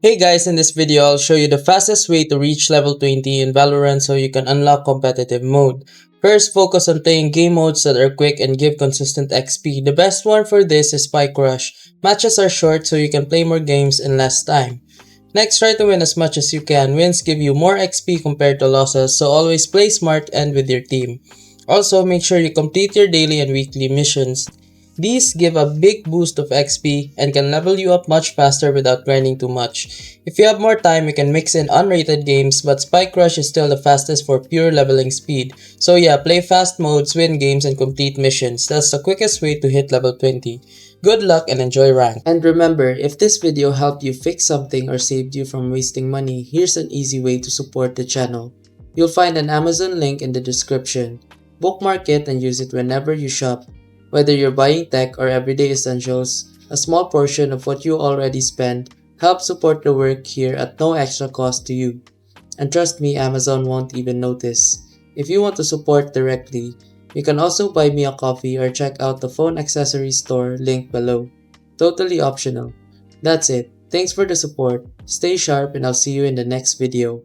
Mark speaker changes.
Speaker 1: Hey guys, in this video I'll show you the fastest way to reach level 20 in Valorant so you can unlock competitive mode. First, focus on playing game modes that are quick and give consistent XP. The best one for this is Spike Rush. Matches are short so you can play more games in less time. Next, try to win as much as you can. Wins give you more XP compared to losses, so always play smart and with your team. Also, make sure you complete your daily and weekly missions. These give a big boost of XP and can level you up much faster without grinding too much. If you have more time, you can mix in unrated games, but Spike Rush is still the fastest for pure leveling speed. So yeah, play fast modes, win games, and complete missions. That's the quickest way to hit level 20. Good luck and enjoy rank. And remember, if this video helped you fix something or saved you from wasting money, here's an easy way to support the channel. You'll find an Amazon link in the description. Bookmark it and use it whenever you shop. Whether you're buying tech or everyday essentials, a small portion of what you already spend helps support the work here at no extra cost to you. And trust me, Amazon won't even notice. If you want to support directly, you can also buy me a coffee or check out the phone accessory store link below. Totally optional. That's it. Thanks for the support. Stay sharp and I'll see you in the next video.